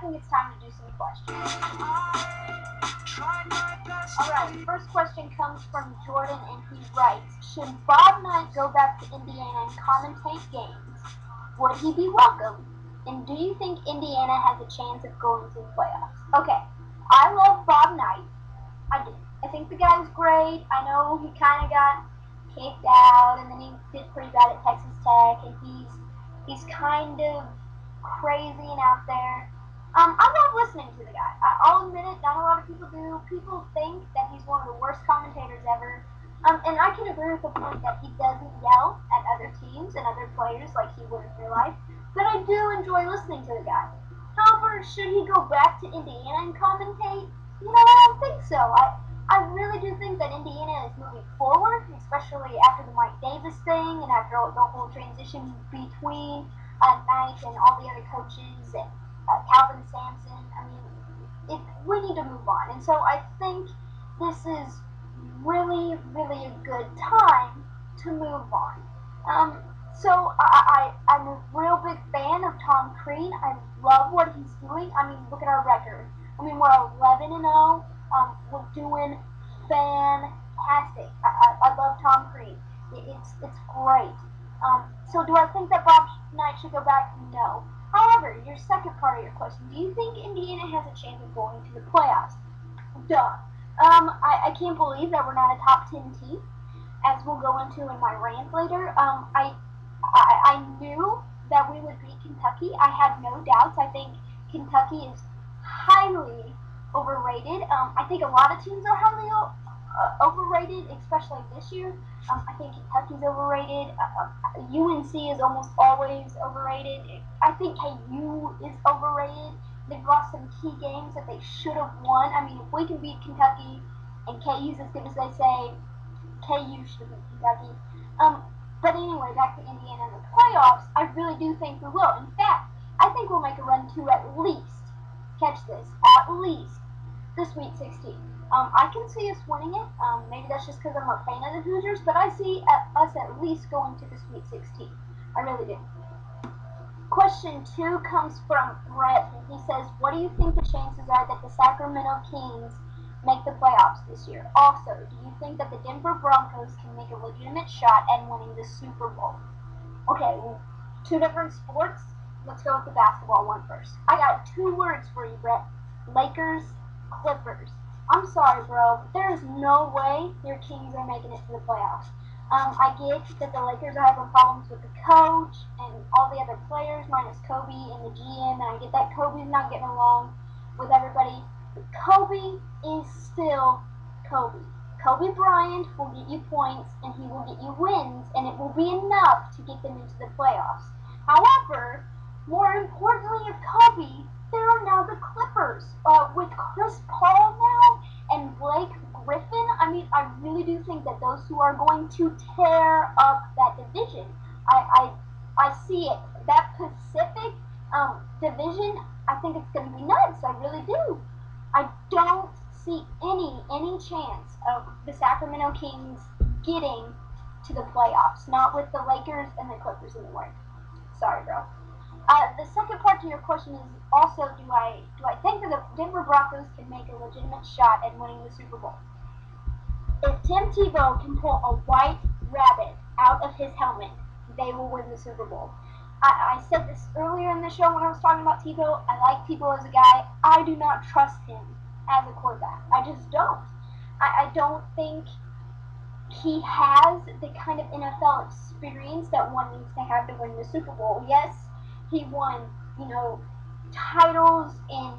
think it's time to do some questions. Alright, first question comes from Jordan, and he writes, should Bob Knight go back to Indiana and commentate games? Would he be welcome? And do you think Indiana has a chance of going to the playoffs? Okay, I love Bob Knight. I do. I think the guy's great. I know he kind of got kicked out, and then he did pretty bad at Texas Tech, and he's kind of crazy and out there. I love listening to the guy. I'll admit it, not a lot of people do. People think that he's one of the worst commentators ever. And I can agree with the point that he doesn't yell at other teams and other players like he would in real life. But I do enjoy listening to the guy. However, should he go back to Indiana and commentate? I don't think so. I really do think that Indiana is moving forward, especially after the Mike Davis thing and after the whole transition between Knight and all the other coaches and Calvin Sampson. We need to move on. And so I think this is really, really a good time to move on. So I'm a real big fan of Tom Crean. I love what he's doing. Look at our record. We're 11-0. We're doing fantastic. I love Tom Crean. It's great. So do I think that Bob Knight should go back? No. However, your second part of your question, do you think Indiana has a chance of going to the playoffs? Duh. I can't believe that we're not a top 10 team, as we'll go into in my rant later. I knew that we would beat Kentucky. I had no doubts. I think Kentucky is highly overrated. I think a lot of teams are highly overrated, especially this year. I think Kentucky's overrated. UNC is almost always overrated. I think KU is overrated. They've lost some key games that they should have won. If we can beat Kentucky and KU's as good as they say, KU should beat Kentucky. But anyway, back to Indiana in the playoffs, I really do think we will. In fact, I think we'll make a run to at least, catch this, at least the Sweet 16. I can see us winning it. Maybe that's just because I'm a fan of the Hoosiers, but I see us at least going to the Sweet 16. I really do. Question 2 comes from Brett, and he says, what do you think the chances are that the Sacramento Kings make the playoffs this year? Also, do you think that the Denver Broncos can make a legitimate shot at winning the Super Bowl? Okay, well, 2 different sports. Let's go with the basketball one first. I got 2 words for you, Brett. Lakers, Clippers. I'm sorry, bro, but there is no way your Kings are making it to the playoffs. I get that the Lakers are having problems with the coach and all the other players, minus Kobe and the GM, and I get that Kobe's not getting along with everybody. But Kobe is still Kobe. Kobe Bryant will get you points, and he will get you wins, and it will be enough to get them into the playoffs. However, more importantly of Kobe, there are now the Clippers. With Chris Paul now and Blake Griffin, I really do think that those two are going to tear up that division. I see it. That Pacific division, I think it's going to be nuts. I really do. I don't see any chance of the Sacramento Kings getting to the playoffs. Not with the Lakers and the Clippers in the way. Sorry, bro. The second part to your question is also, do I think that the Denver Broncos can make a legitimate shot at winning the Super Bowl? If Tim Tebow can pull a white rabbit out of his helmet, they will win the Super Bowl. I said this earlier in the show when I was talking about Tebow. I like Tebow as a guy. I do not trust him as a quarterback. I just don't. I don't think he has the kind of NFL experience that one needs to have to win the Super Bowl. Yes, he won, titles in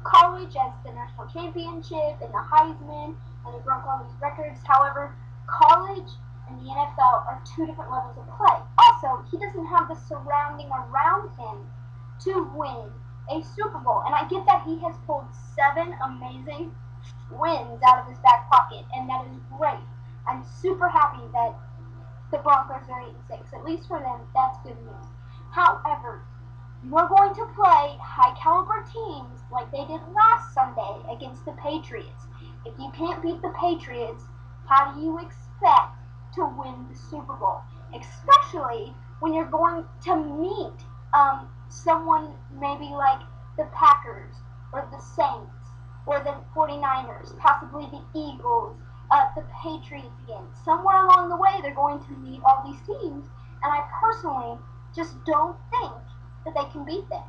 college as the national championship and the Heisman, and he broke all these records. However, college and the NFL are 2 different levels of play. Also, he doesn't have the surrounding around him to win a Super Bowl. And I get that he has pulled 7 amazing wins out of his back pocket, and that is great. I'm super happy that the Broncos are 8-6. At least for them, that's good news. However, you're going to play high-caliber teams like they did last Sunday against the Patriots. If you can't beat the Patriots, how do you expect to win the Super Bowl? Especially when you're going to meet someone maybe like the Packers, or the Saints, or the 49ers, possibly the Eagles, the Patriots again. Somewhere along the way, they're going to meet all these teams, and I personally just don't think that they can beat them.